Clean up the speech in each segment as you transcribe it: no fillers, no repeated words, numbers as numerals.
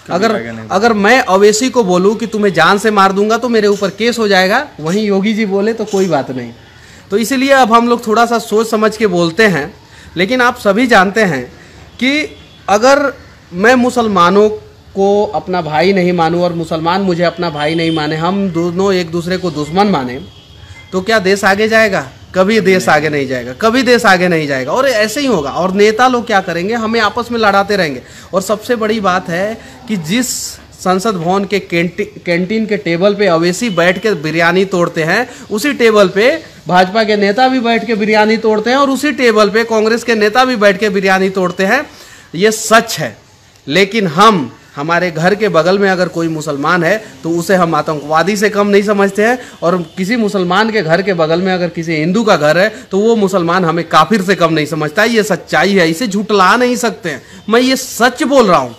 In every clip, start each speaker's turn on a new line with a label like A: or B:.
A: अगर मैं अवैसी को बोलूं कि तुम्हें जान से मार दूंगा तो मेरे ऊपर केस हो जाएगा, वहीं योगी जी बोले तो कोई बात नहीं। तो इसीलिए अब हम लोग थोड़ा सा सोच समझ के बोलते हैं। लेकिन आप सभी जानते हैं कि अगर मैं मुसलमानों को अपना भाई नहीं मानूं और मुसलमान मुझे अपना भाई नहीं माने, हम दोनों एक दूसरे को दुश्मन माने, तो क्या देश आगे जाएगा? कभी देश आगे नहीं जाएगा, कभी देश आगे नहीं जाएगा। और ऐसे ही होगा। और नेता लोग क्या करेंगे? हमें आपस में लड़ाते रहेंगे। और सबसे बड़ी बात है कि जिस संसद भवन के कैंटीन के टेबल पे अवैसी बैठ के बिरयानी तोड़ते हैं, उसी टेबल पे भाजपा के नेता भी बैठ के बिरयानी तोड़ते हैं और उसी टेबल पे कांग्रेस के नेता भी बैठ के बिरयानी तोड़ते हैं। ये सच है। लेकिन हमारे घर के बगल में अगर कोई मुसलमान है तो उसे हम आतंकवादी से कम नहीं समझते हैं, और किसी मुसलमान के घर के बगल में अगर किसी हिंदू का घर है तो वो मुसलमान हमें काफिर से कम नहीं समझता है। ये सच्चाई है, इसे झुटला नहीं सकते हैं। मैं ये सच बोल रहा हूँ।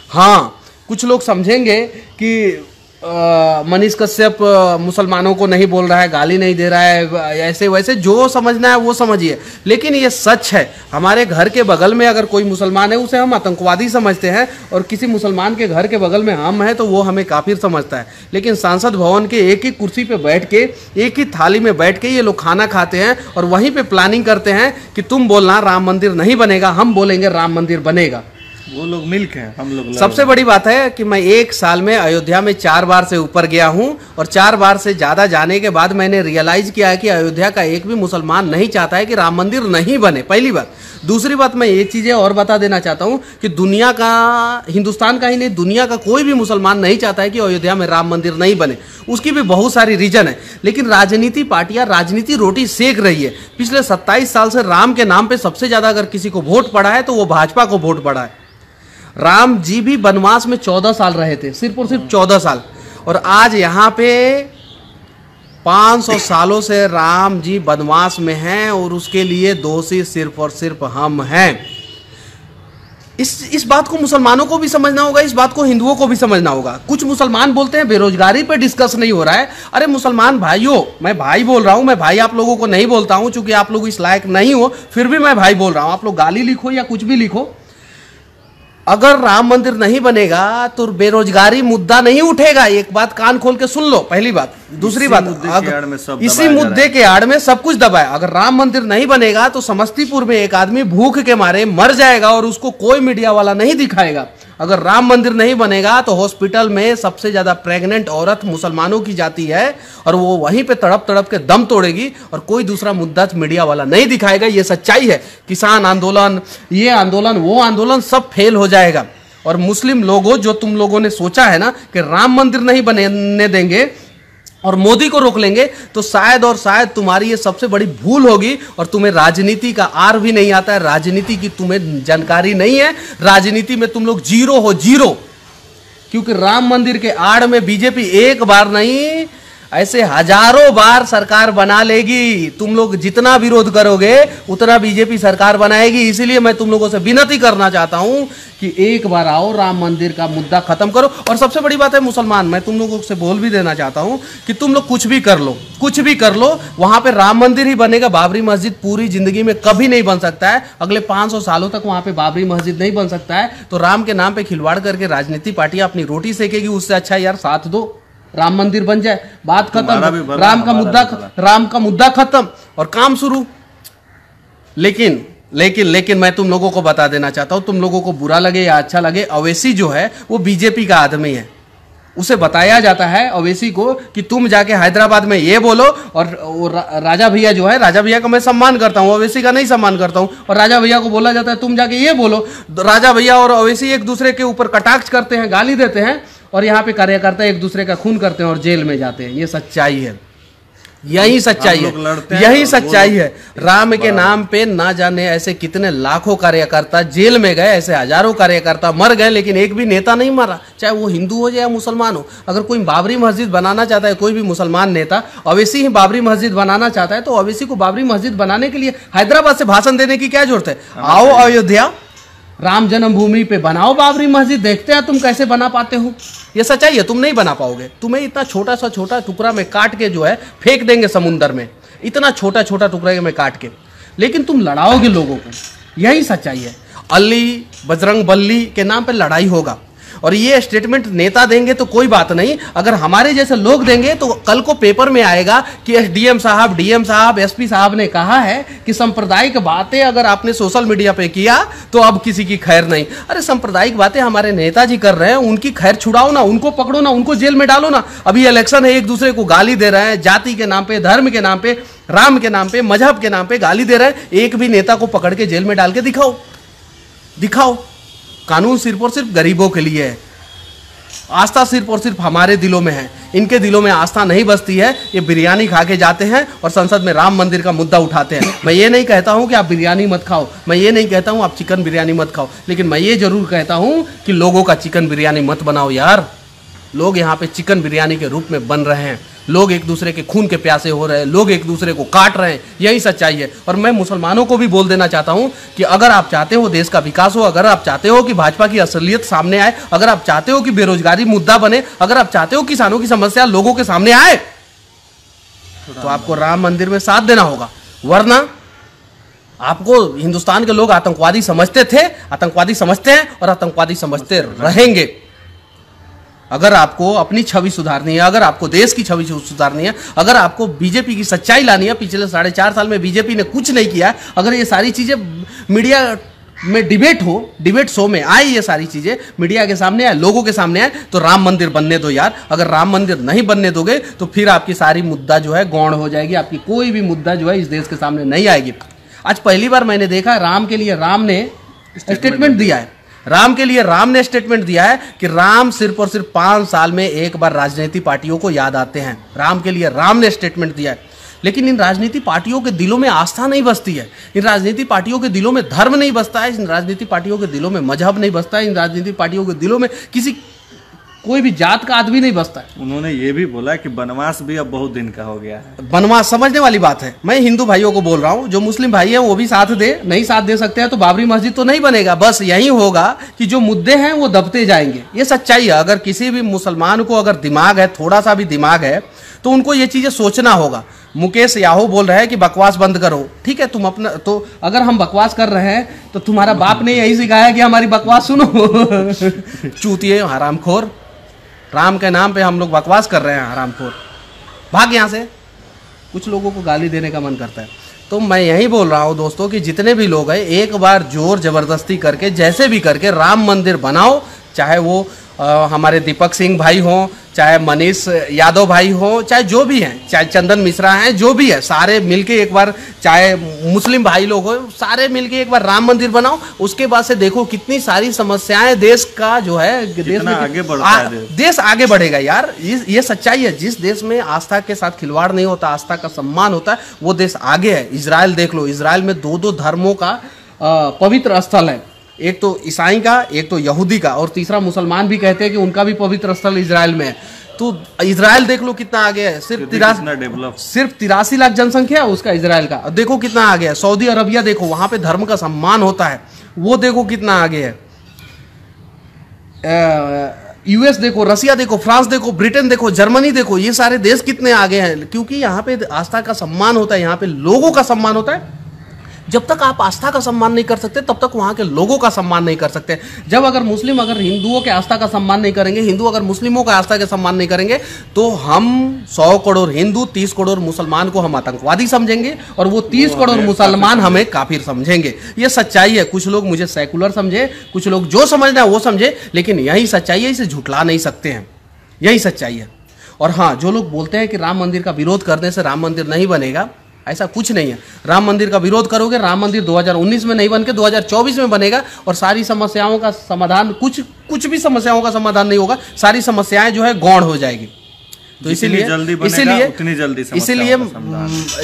A: हाँ, कुछ लोग समझेंगे कि मनीष कश्यप मुसलमानों को नहीं बोल रहा है, गाली नहीं दे रहा है, ऐसे वैसे जो समझना है वो समझिए। लेकिन ये सच है। हमारे घर के बगल में अगर कोई मुसलमान है उसे हम आतंकवादी समझते हैं, और किसी मुसलमान के घर के बगल में हम हैं तो वो हमें काफिर समझता है। लेकिन संसद भवन के एक ही कुर्सी पे बैठ के, एक ही थाली में बैठ के ये लोग खाना खाते हैं और वहीं पे प्लानिंग करते हैं कि तुम बोलना राम मंदिर नहीं बनेगा, हम बोलेंगे राम मंदिर बनेगा।
B: वो लोग मिलके हैं, हम लोग।
A: सबसे बड़ी बात है कि मैं 1 साल में अयोध्या में 4 बार से ऊपर गया हूं, और 4 बार से ज्यादा जाने के बाद मैंने रियलाइज किया है कि अयोध्या का एक भी मुसलमान नहीं चाहता है कि राम मंदिर नहीं बने, पहली बात। दूसरी बात, मैं ये चीजें और बता देना चाहता हूं कि दुनिया का, हिंदुस्तान का ही नहीं, दुनिया का कोई भी मुसलमान नहीं चाहता है कि अयोध्या में राम मंदिर नहीं बने। उसकी भी बहुत सारी रीजन है। लेकिन राजनीति पार्टियां राजनीति रोटी सेक रही है। पिछले 27 साल से राम के नाम पे सबसे ज्यादा अगर किसी को वोट पड़ा है तो वो भाजपा को वोट पड़ा है। राम जी भी वनवास में 14 साल रहे थे, सिर्फ और सिर्फ 14 साल। और आज यहाँ पे 500 सालों से राम जी वनवास में हैं, और उसके लिए दोषी सिर्फ और सिर्फ हम हैं। इस बात को मुसलमानों को भी समझना होगा, इस बात को हिंदुओं को भी समझना होगा। कुछ मुसलमान बोलते हैं बेरोजगारी पे डिस्कस नहीं हो रहा है। अरे मुसलमान भाइयों, मैं भाई बोल रहा हूं, मैं भाई आप लोगों को नहीं बोलता हूं, चूंकि आप लोग इस लायक नहीं हो, फिर भी मैं भाई बोल रहा हूं। आप लोग गाली लिखो या कुछ भी लिखो, अगर राम मंदिर नहीं बनेगा तो बेरोजगारी मुद्दा नहीं उठेगा। एक बात कान खोल के सुन लो, पहली बात। दूसरी बात, इसी मुद्दे के आड़ में सब कुछ दबा है। अगर राम मंदिर नहीं बनेगा तो समस्तीपुर में एक आदमी भूख के मारे मर जाएगा और उसको कोई मीडिया वाला नहीं दिखाएगा। अगर राम मंदिर नहीं बनेगा तो हॉस्पिटल में सबसे ज्यादा प्रेग्नेंट औरत मुसलमानों की जाती है, और वो वहीं पे तड़प तड़प के दम तोड़ेगी, और कोई दूसरा मुद्दा मीडिया वाला नहीं दिखाएगा। ये सच्चाई है। किसान आंदोलन, ये आंदोलन, वो आंदोलन, सब फेल हो जाएगा। और मुस्लिम लोगों, जो तुम लोगों ने सोचा है ना कि राम मंदिर नहीं बनने देंगे और मोदी को रोक लेंगे, तो शायद और शायद तुम्हारी ये सबसे बड़ी भूल होगी, और तुम्हें राजनीति का आर भी नहीं आता है, राजनीति की तुम्हें जानकारी नहीं है, राजनीति में तुम लोग जीरो हो, जीरो। क्योंकि राम मंदिर के आड़ में बीजेपी एक बार नहीं, ऐसे हजारों बार सरकार बना लेगी। तुम लोग जितना विरोध करोगे उतना बीजेपी सरकार बनाएगी। इसीलिए मैं तुम लोगों से विनती करना चाहता हूं कि एक बार आओ, राम मंदिर का मुद्दा खत्म करो। और सबसे बड़ी बात है मुसलमान, मैं तुम लोगों से बोल भी देना चाहता हूं कि तुम लोग कुछ भी कर लो, कुछ भी कर लो, वहां पे राम मंदिर ही बनेगा। बाबरी मस्जिद पूरी जिंदगी में कभी नहीं बन सकता है। अगले 500 सालों तक वहां पे बाबरी मस्जिद नहीं बन सकता है। तो राम के नाम पे खिलवाड़ करके राजनीति पार्टियां अपनी रोटी सेकेगी। उससे अच्छा यार साथ दो, राम मंदिर बन जाए, बात खत्म, राम का मुद्दा खत्म और काम शुरू। लेकिन मैं तुम लोगों को बता देना चाहता हूं, तुम लोगों को बुरा लगे या अच्छा लगे, अवैसी जो है वो बीजेपी का आदमी है। उसे बताया जाता है अवैसी को कि तुम जाके हैदराबाद में ये बोलो, और राजा भैया जो है, राजा भैया का मैं सम्मान करता हूँ, अवैसी का नहीं सम्मान करता हूँ, और राजा भैया को बोला जाता है तुम जाके ये बोलो। राजा भैया और अवैसी एक दूसरे के ऊपर कटाक्ष करते हैं, गाली देते हैं, और यहाँ पे कार्यकर्ता एक दूसरे का खून करते हैं और जेल में जाते हैं। ये सच्चाई है, यही सच्चाई है, यही सच्चाई है। राम के नाम पे ना जाने ऐसे कितने लाखों कार्यकर्ता जेल में गए, ऐसे हजारों कार्यकर्ता मर गए, लेकिन एक भी नेता नहीं मरा, चाहे वो हिंदू हो या मुसलमान हो। अगर कोई बाबरी मस्जिद बनाना चाहता है, कोई भी मुसलमान नेता, अवैसी ही बाबरी मस्जिद बनाना चाहता है, तो अवैसी को बाबरी मस्जिद बनाने के लिए हैदराबाद से भाषण देने की क्या जरूरत है? आओ अयोध्या, राम जन्मभूमि पे बनाओ बाबरी मस्जिद, देखते हैं तुम कैसे बना पाते हो। ये सच्चाई है, तुम नहीं बना पाओगे। तुम्हें इतना छोटा टुकड़ा में काट के जो है फेंक देंगे समुंदर में, इतना छोटा टुकड़ा में काट के, लेकिन तुम लड़ाओगे लोगों को। यही सच्चाई है। अली बजरंग बली के नाम पे लड़ाई होगा। और ये स्टेटमेंट नेता देंगे तो कोई बात नहीं, अगर हमारे जैसे लोग देंगे तो कल को पेपर में आएगा कि एसडीएम साहब, डीएम साहब, एसपी साहब ने कहा है कि सांप्रदायिक बातें अगर आपने सोशल मीडिया पे किया तो अब किसी की खैर नहीं। अरे सांप्रदायिक बातें हमारे नेताजी कर रहे हैं, उनकी खैर छुड़ाओ ना, उनको पकड़ो ना, उनको जेल में डालो ना। अभी इलेक्शन है, एक दूसरे को गाली दे रहे हैं, जाति के नाम पे, धर्म के नाम पे, राम के नाम पे, मजहब के नाम पे गाली दे रहे हैं। एक भी नेता को पकड़ के जेल में डाल के दिखाओ, दिखाओ। कानून सिर्फ और सिर्फ गरीबों के लिए है, आस्था सिर्फ और सिर्फ हमारे दिलों में है। इनके दिलों में आस्था नहीं बसती है, ये बिरयानी खा के जाते हैं और संसद में राम मंदिर का मुद्दा उठाते हैं। मैं ये नहीं कहता हूं कि आप बिरयानी मत खाओ, मैं ये नहीं कहता हूं आप चिकन बिरयानी मत खाओ, लेकिन मैं ये जरूर कहता हूं कि लोगों का चिकन बिरयानी मत बनाओ यार। लोग यहाँ पे चिकन बिरयानी के रूप में बन रहे हैं, लोग एक दूसरे के खून के प्यासे हो रहे हैं, लोग एक दूसरे को काट रहे हैं, यही सच्चाई है। और मैं मुसलमानों को भी बोल देना चाहता हूं कि अगर आप चाहते हो देश का विकास हो, अगर आप चाहते हो कि भाजपा की असलियत सामने आए, अगर आप चाहते हो कि बेरोजगारी मुद्दा बने, अगर आप चाहते हो किसानों की समस्या लोगों के सामने आए, तो आपको राम मंदिर में साथ देना होगा। वरना आपको हिंदुस्तान के लोग आतंकवादी समझते थे, आतंकवादी समझते हैं और आतंकवादी समझते रहेंगे। अगर आपको अपनी छवि सुधारनी है, अगर आपको देश की छवि सुधारनी है, अगर आपको बीजेपी की सच्चाई लानी है, पिछले 4.5 साल में बीजेपी ने कुछ नहीं किया है, अगर ये सारी चीजें मीडिया में डिबेट शो में आए, ये सारी चीजें मीडिया के सामने आए, लोगों के सामने आए, तो राम मंदिर बनने दो यार। अगर राम मंदिर नहीं बनने दोगे तो फिर आपकी सारी मुद्दा जो है गौण हो जाएगी, आपकी कोई भी मुद्दा जो है इस देश के सामने नहीं आएगी। आज पहली बार मैंने देखा राम के लिए राम ने स्टेटमेंट दिया है, राम के लिए राम ने स्टेटमेंट दिया है कि राम सिर्फ और सिर्फ 5 साल में एक बार राजनीति पार्टियों को याद आते हैं। राम के लिए राम ने स्टेटमेंट दिया है, लेकिन इन राजनीति पार्टियों के दिलों में आस्था नहीं बसती है, इन राजनीति पार्टियों के दिलों में धर्म नहीं बसता है, इन राजनीति पार्टियों के दिलों में मजहब नहीं बसता है, इन राजनीति पार्टियों के दिलों में कोई भी जात का आदमी नहीं बसता है।
B: उन्होंने ये भी बोला कि वनवास भी अब बहुत दिन का हो गया है।
A: वनवास समझने वाली बात है। मैं हिंदू भाइयों को बोल रहा हूं, जो मुस्लिम भाई हैं वो भी साथ दे, नहीं साथ दे सकते हैं तो बाबरी मस्जिद तो नहीं बनेगा। बस यही होगा कि जो मुद्दे हैं वो दबते जाएंगे, ये सच्चाई है। अगर किसी भी मुसलमान को अगर दिमाग है, थोड़ा सा भी दिमाग है, तो उनको ये चीजें सोचना होगा। मुकेश याहू बोल रहे हैं कि बकवास बंद करो, ठीक है, तुम अपना, तो अगर हम बकवास कर रहे हैं तो तुम्हारा बाप ने यही सिखाया कि हमारी बकवास सुनो। चूतिए, हरामखोर, राम के नाम पे हम लोग बकवास कर रहे हैं, हरामखोर, भाग यहाँ से। कुछ लोगों को गाली देने का मन करता है। तो मैं यही बोल रहा हूँ दोस्तों कि जितने भी लोग हैं, एक बार जोर जबरदस्ती करके जैसे भी करके राम मंदिर बनाओ, चाहे वो हमारे दीपक सिंह भाई हों, चाहे मनीष यादव भाई हों, चाहे जो भी हैं, चाहे चंदन मिश्रा हैं, जो भी है, सारे मिलके एक बार, चाहे मुस्लिम भाई लोग हो, सारे मिलके एक बार राम मंदिर बनाओ। उसके बाद से देखो कितनी सारी समस्याएं देश का जो है, देश में
B: आगे बढ़ता है,
A: देश आगे बढ़ेगा यार। ये सच्चाई है। जिस देश में आस्था के साथ खिलवाड़ नहीं होता, आस्था का सम्मान होता है, वो देश आगे है। इजराइल देख लो, इजराइल में 2 धर्मों का पवित्र स्थल है, एक तो ईसाई का, एक तो यहूदी का, और तीसरा मुसलमान भी कहते हैं कि उनका भी पवित्र स्थल इजराइल में है। तो इजराइल देख लो कितना आगे है। सिर्फ 83 लाख जनसंख्या है उसका, इजराइल का। देखो कितना आगे है। सऊदी अरबिया देखो, वहां पे धर्म का सम्मान होता है, वो देखो कितना आगे है। यूएस देखो, रसिया देखो, फ्रांस देखो, ब्रिटेन देखो, जर्मनी देखो, ये सारे देश कितने आगे हैं, क्योंकि यहाँ पे आस्था का सम्मान होता है, यहाँ पे लोगों का सम्मान होता है। जब तक आप आस्था का सम्मान नहीं कर सकते, तब तक वहां के लोगों का सम्मान नहीं कर सकते। जब अगर मुस्लिम अगर हिंदुओं के आस्था का सम्मान नहीं करेंगे, हिंदू अगर मुस्लिमों का आस्था का सम्मान नहीं करेंगे, तो हम 100 करोड़ हिंदू, 30 करोड़ मुसलमान को हम आतंकवादी समझेंगे, और वो 30 करोड़ मुसलमान हमें काफिर समझेंगे। ये सच्चाई है। कुछ लोग मुझे सेकुलर समझे, कुछ लोग जो समझना है वो समझे, लेकिन यही सच्चाई है, इसे झुठला नहीं सकते हैं, यही सच्चाई है। और हाँ, जो लोग बोलते हैं कि राम मंदिर का विरोध करने से राम मंदिर नहीं बनेगा, ऐसा कुछ नहीं है। राम मंदिर का विरोध करोगे, राम मंदिर 2019 में नहीं बन के 2024 में बनेगा, और सारी समस्याओं का समाधान, कुछ भी समस्याओं का समाधान नहीं होगा, सारी समस्याएं जो है गौण हो जाएगी। तो इसीलिए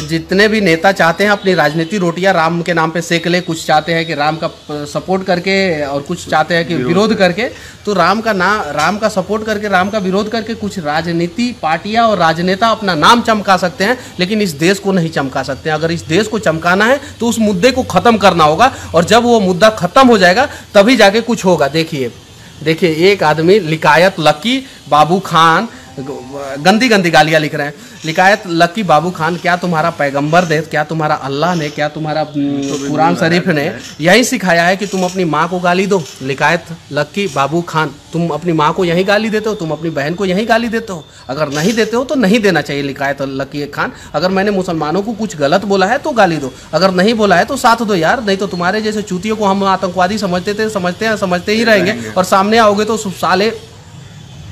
A: जितने भी नेता चाहते हैं अपनी राजनीति रोटियां राम के नाम पे सेक ले, कुछ चाहते हैं कि राम का सपोर्ट करके, और कुछ चाहते हैं कि विरोध करके, तो राम का सपोर्ट करके, राम का विरोध करके कुछ राजनीति पार्टियां और राजनेता अपना नाम चमका सकते हैं, लेकिन इस देश को नहीं चमका सकते। अगर इस देश को चमकाना है तो उस मुद्दे को खत्म करना होगा, और जब वो मुद्दा खत्म हो जाएगा तभी जाके कुछ होगा। देखिए एक आदमी लिकायत लक्की, बाबू खान, गंदी गंदी गालियां लिख रहे हैं। लिखा है लकी बाबू खान, क्या तुम्हारा पैगंबर ने, क्या तुम्हारा अल्लाह ने, क्या तुम्हारा कुरान शरीफ ने यही सिखाया है कि तुम अपनी माँ को गाली दो। लिखा है लकी बाबू खान, तुम अपनी माँ को यही गाली देते हो, तुम अपनी बहन को यही गाली देते हो, अगर नहीं देते हो तो नहीं देना चाहिए। लिखा है तो लकी खान, अगर मैंने मुसलमानों को कुछ गलत बोला है तो गाली दो, अगर नहीं बोला है तो साथ दो यार, नहीं तो तुम्हारे जैसे चूतियों को हम आतंकवादी समझते थे, समझते ही रहेंगे और सामने आओगे तो साले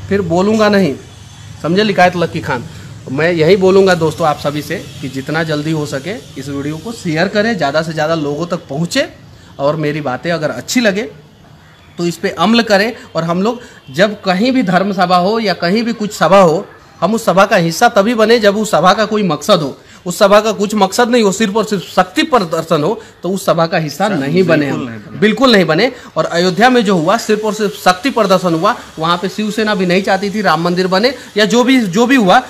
A: फिर बोलूँगा नहीं, समझे। लिखा है तो लकी खान, मैं यही बोलूँगा दोस्तों आप सभी से कि जितना जल्दी हो सके इस वीडियो को शेयर करें, ज़्यादा से ज़्यादा लोगों तक पहुँचे, और मेरी बातें अगर अच्छी लगे तो इस पे अमल करें। और हम लोग जब कहीं भी धर्म सभा हो या कहीं भी कुछ सभा हो, हम उस सभा का हिस्सा तभी बने जब उस सभा का कोई मकसद हो। उस सभा का कुछ मकसद नहीं हो, सिर्फ और सिर्फ शक्ति प्रदर्शन हो, तो उस सभा का हिस्सा नहीं बने हम, बिल्कुल नहीं बने। और अयोध्या में जो हुआ सिर्फ और सिर्फ शक्ति प्रदर्शन हुआ, वहाँ पे शिवसेना भी नहीं चाहती थी राम मंदिर बने, या जो भी हुआ,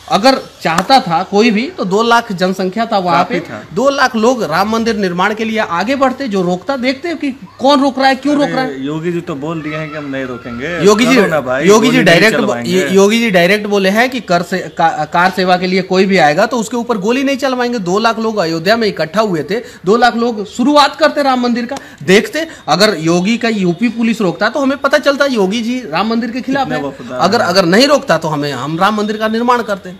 A: अगर चाहता था कोई भी तो 2 लाख जनसंख्या था वहाँ पे, 2 लाख लोग राम मंदिर निर्माण के लिए आगे बढ़ते। जो रोकता, देखते कि कौन रोक रहा है, क्यों रोक रहा है।
B: योगी जी तो बोल दिए हैं कि हम नहीं रोकेंगे।
A: योगी जी डायरेक्ट बोले हैं कि कार सेवा के लिए कोई भी आएगा तो उसके ऊपर गोली नहीं चलवाएंगे। 2 लाख लोग अयोध्या में इकट्ठा हुए थे, 2 लाख लोग शुरुआत करते राम मंदिर का, देखते। अगर योगी का यूपी पुलिस रोकता तो हमें पता चलता योगी जी राम मंदिर के खिलाफ है, अगर नहीं रोकता तो हम राम मंदिर का निर्माण करते।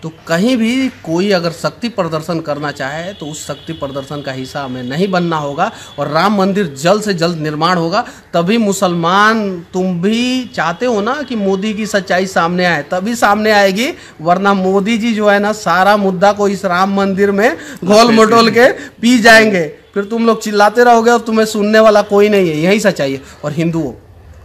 A: तो कहीं भी कोई अगर शक्ति प्रदर्शन करना चाहे तो उस शक्ति प्रदर्शन का हिस्सा हमें नहीं बनना होगा, और राम मंदिर जल्द से जल्द निर्माण होगा। तभी मुसलमान, तुम भी चाहते हो ना कि मोदी की सच्चाई सामने आए, तभी सामने आएगी, वरना मोदी जी जो है ना सारा मुद्दा को इस राम मंदिर में घोल मटोल के पी जाएंगे। फिर तुम लोग चिल्लाते रहोगे और तुम्हें सुनने वाला कोई नहीं है, यही सच्चाई है। और हिंदुओं,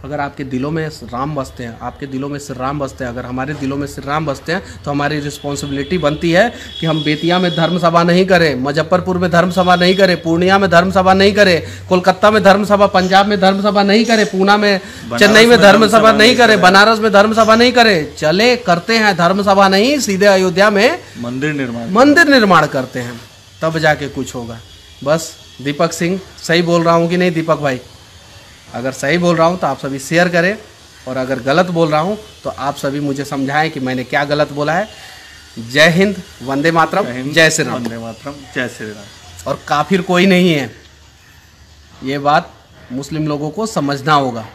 A: अगर आपके दिलों में राम बसते हैं, आपके दिलों में श्री राम बसते हैं, अगर हमारे दिलों में श्री राम बसते हैं, तो हमारी रिस्पॉन्सिबिलिटी बनती है कि हम बेतिया में धर्म सभा नहीं करें, मुजफ्फरपुर में धर्म सभा नहीं करें, पूर्णिया में धर्म सभा नहीं करें, कोलकाता में धर्म सभा, पंजाब में धर्म सभा नहीं करें, पूना में, चेन्नई में धर्म सभा नहीं करें, बनारस में धर्म सभा नहीं करें। चले करते हैं धर्म सभा नहीं, सीधे अयोध्या में मंदिर निर्माण करते हैं, तब जाके कुछ होगा। बस दीपक सिंह, सही बोल रहा हूँ कि नहीं दीपक भाई? अगर सही बोल रहा हूँ तो आप सभी शेयर करें, और अगर गलत बोल रहा हूँ तो आप सभी मुझे समझाएं कि मैंने क्या गलत बोला है। जय हिंद, वंदे मातरम, जय श्री राम।
B: वंदे मातरम, जय श्री राम।
A: और काफिर कोई नहीं है, ये बात मुस्लिम लोगों को समझना होगा।